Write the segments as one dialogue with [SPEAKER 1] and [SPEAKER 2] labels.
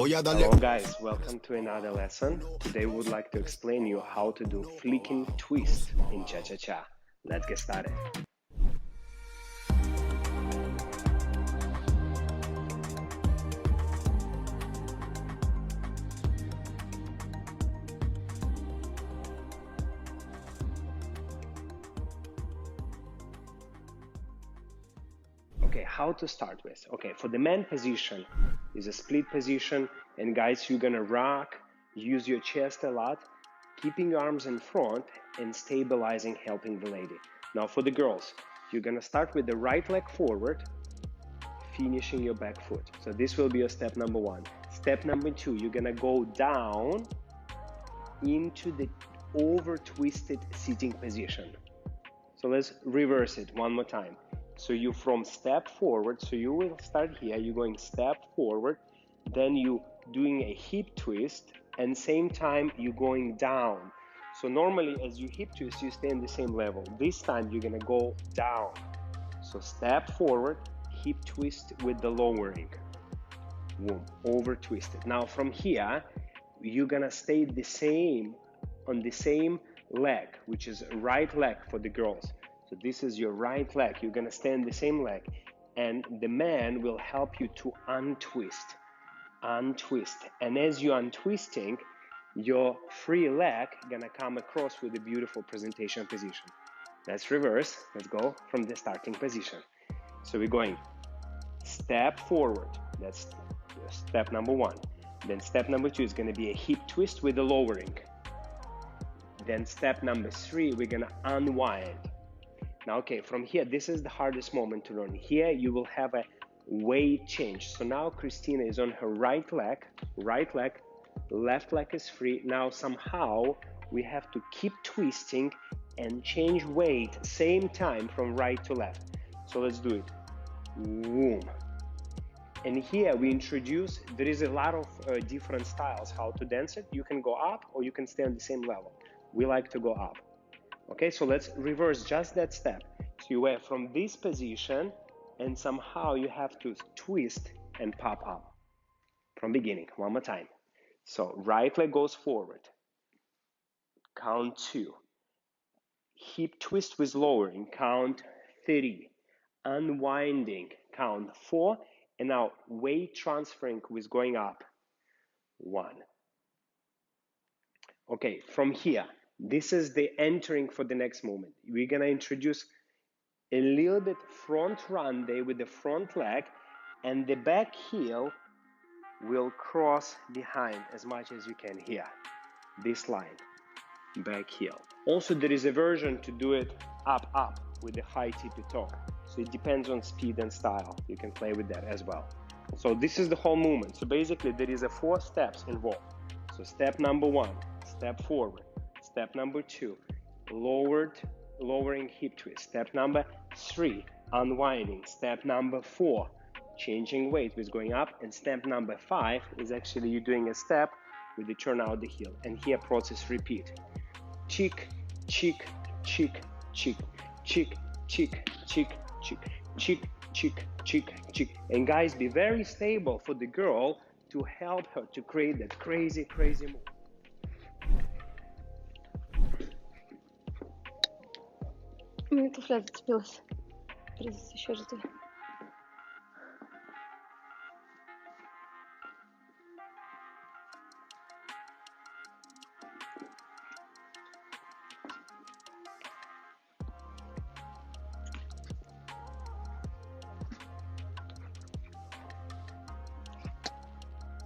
[SPEAKER 1] Voy a darle.
[SPEAKER 2] Hello guys, welcome to another lesson. Today we would like to explain you how to do flicking twist in cha-cha-cha. Let's get started. Okay, how to start with? Okay, for the man position is a split position, and guys, you're gonna rock, use your chest a lot, keeping your arms in front and stabilizing, helping the lady. Now for the girls, you're gonna start with the right leg forward, finishing your back foot. So this will be your step number one. Step number two, you're gonna go down into the over twisted sitting position. So let's reverse it one more time. So you from step forward, so you will start here, you're going step forward, then you doing a hip twist, and same time you're going down. So normally as you hip twist, you stay in the same level. This time you're gonna go down. So step forward, hip twist with the lowering. Boom, over twisted. Now from here, you're gonna stay the same on the same leg, which is right leg for the girls. So this is your right leg. You're gonna stay in the same leg, and the man will help you to untwist. And as you're untwisting, your free leg gonna come across with a beautiful presentation position. Let's reverse. Let's go from the starting position. So we're going step forward. That's step number one. Then step number two is gonna be a hip twist with the lowering. Then step number three, we're gonna unwind. Now, okay, from here, this is the hardest moment to learn. Here, you will have a weight change. So now Christina is on her right leg, left leg is free. Now somehow we have to keep twisting and change weight same time from right to left. So let's do it. Boom. And here we introduce, there is a lot of different styles how to dance it. You can go up or you can stay on the same level. We like to go up. Okay, so let's reverse just that step. So you were from this position and somehow you have to twist and pop up. From beginning, one more time. So right leg goes forward. Count 2. Hip twist with lowering, count 3. Unwinding, count 4. And now weight transferring with going up, 1. Okay, from here, this is the entering for the next movement. We're gonna introduce a little bit front rondé with the front leg, and the back heel will cross behind as much as you can here. This line, back heel. Also, there is a version to do it up with the high tippy toe. So it depends on speed and style. You can play with that as well. So this is the whole movement. So basically there is 4 steps involved. So step number 1, step forward. Step number 2, lowering hip twist. Step number 3, unwinding. Step number 4, changing weight with going up. And step number 5 is actually you doing a step with the turn out the heel. And here process repeat. Cheek, cheek, cheek, cheek, cheek, cheek, cheek, cheek, cheek, cheek, cheek, cheek. And guys, be very stable for the girl to help her to create that crazy, crazy move.
[SPEAKER 3] Мне туфля зацепилась. Придется еще раз делать.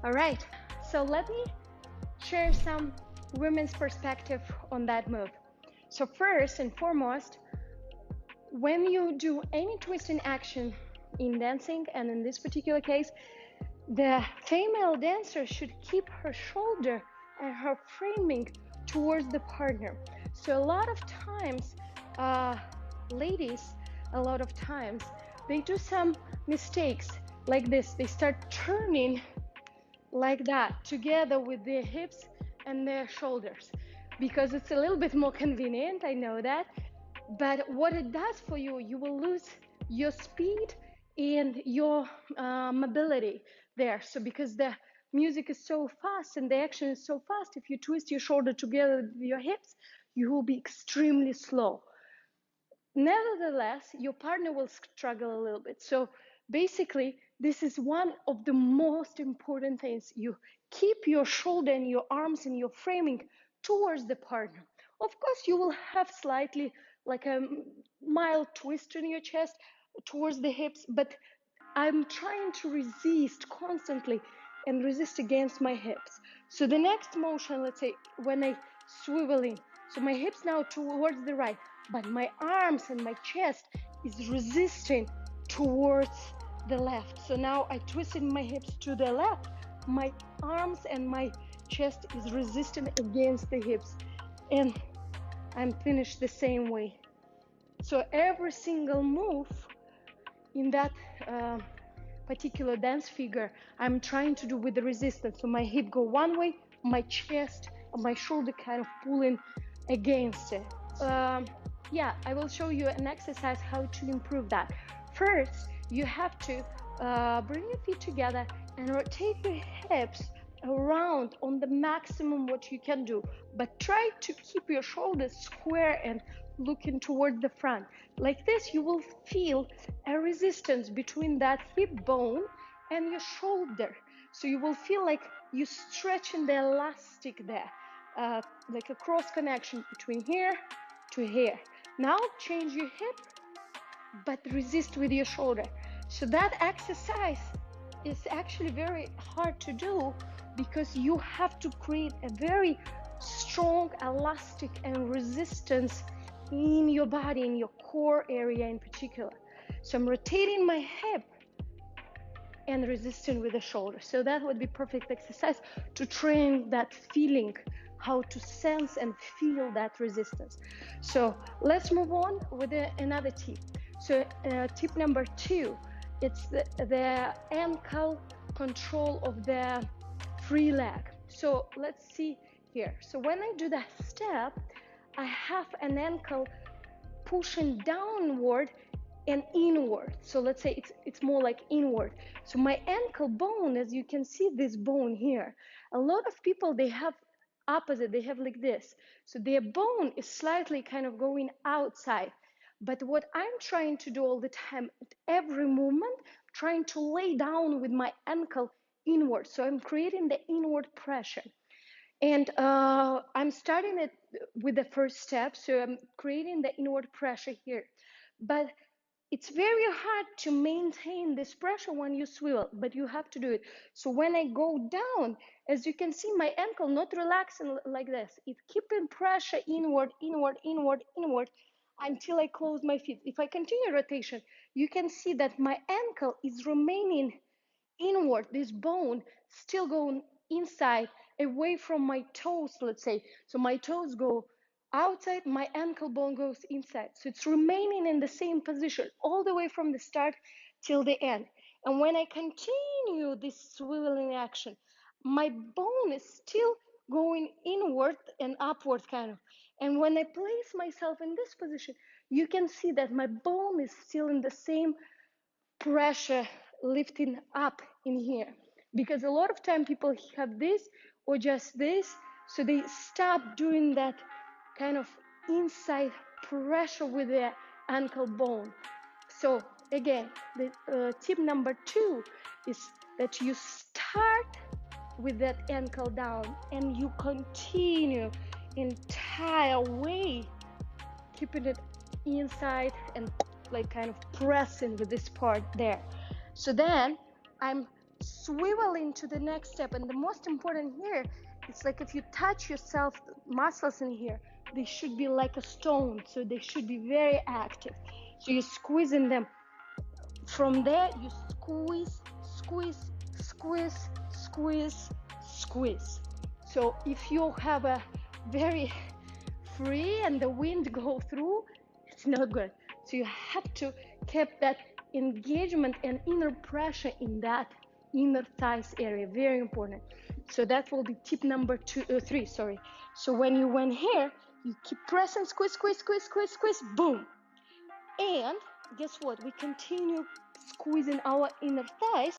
[SPEAKER 3] All right, so let me share some women's perspective on that move. So first and foremost, when you do any twisting action in dancing, and in this particular case, the female dancer should keep her shoulder and her framing towards the partner. So a lot of times, ladies, they do some mistakes like this. They start turning like that together with their hips and their shoulders because it's a little bit more convenient, I know that, but what it does for you, you will lose your speed and your mobility there. So because the music is so fast and the action is so fast, if you twist your shoulder together with your hips, you will be extremely slow. Nevertheless, your partner will struggle a little bit. So basically, this is one of the most important things. You keep your shoulder and your arms and your framing towards the partner. Of course, you will have slightly like a mild twist in your chest towards the hips, but I'm trying to resist constantly and resist against my hips. So the next motion, let's say when I swiveling, so my hips now towards the right, but my arms and my chest is resisting towards the left. So now I twisted my hips to the left, my arms and my chest is resisting against the hips, and I'm finished the same way. So every single move in that particular dance figure, I'm trying to do with the resistance. So my hip go one way, my chest and my shoulder kind of pulling against it. Yeah, I will show you an exercise how to improve that. First, you have to bring your feet together and rotate your hips around on the maximum what you can do, but try to keep your shoulders square and looking toward the front. Like this, you will feel a resistance between that hip bone and your shoulder. So you will feel like you're stretching the elastic there, like a cross connection between here to here. Now change your hip, but resist with your shoulder. So that exercise is actually very hard to do because you have to create a very strong elastic and resistance in your body, in your core area in particular. So I'm rotating my hip and resisting with the shoulder. So that would be perfect exercise to train that feeling, how to sense and feel that resistance. So let's move on with another tip. So tip number 2, it's the ankle control of the free leg. So let's see here. So when I do that step, I have an ankle pushing downward and inward. So let's say it's more like inward. So my ankle bone, as you can see this bone here, a lot of people, they have opposite, they have like this. So their bone is slightly kind of going outside. But what I'm trying to do all the time, at every movement, trying to lay down with my ankle inward. So I'm creating the inward pressure. And I'm starting it with the first step. So I'm creating the inward pressure here. But it's very hard to maintain this pressure when you swivel, but you have to do it. So when I go down, as you can see, my ankle not relaxing like this. It's keeping pressure inward, inward, inward, inward until I close my feet. If I continue rotation, you can see that my ankle is remaining inward, this bone still going inside, away from my toes, let's say. So my toes go outside, my ankle bone goes inside. So it's remaining in the same position all the way from the start till the end. And when I continue this swiveling action, my bone is still going inward and upward kind of. And when I place myself in this position, you can see that my bone is still in the same pressure lifting up in here, because a lot of time people have this or just this, so they stop doing that kind of inside pressure with their ankle bone. So again, the tip number 2 is that you start with that ankle down and you continue entire way keeping it inside and like kind of pressing with this part there. So then I'm swiveling to the next step, and the most important here, it's like if you touch yourself, muscles in here, they should be like a stone, so they should be very active. So you're squeezing them. From there, you squeeze, squeeze, squeeze, squeeze, squeeze. So if you have a very free and the wind go through, it's not good. So you have to keep that engagement and inner pressure in that inner thighs area, very important. So that will be tip number 3, sorry. So when you went here, you keep pressing, squeeze, squeeze, squeeze, squeeze, squeeze, boom. And guess what? We continue squeezing our inner thighs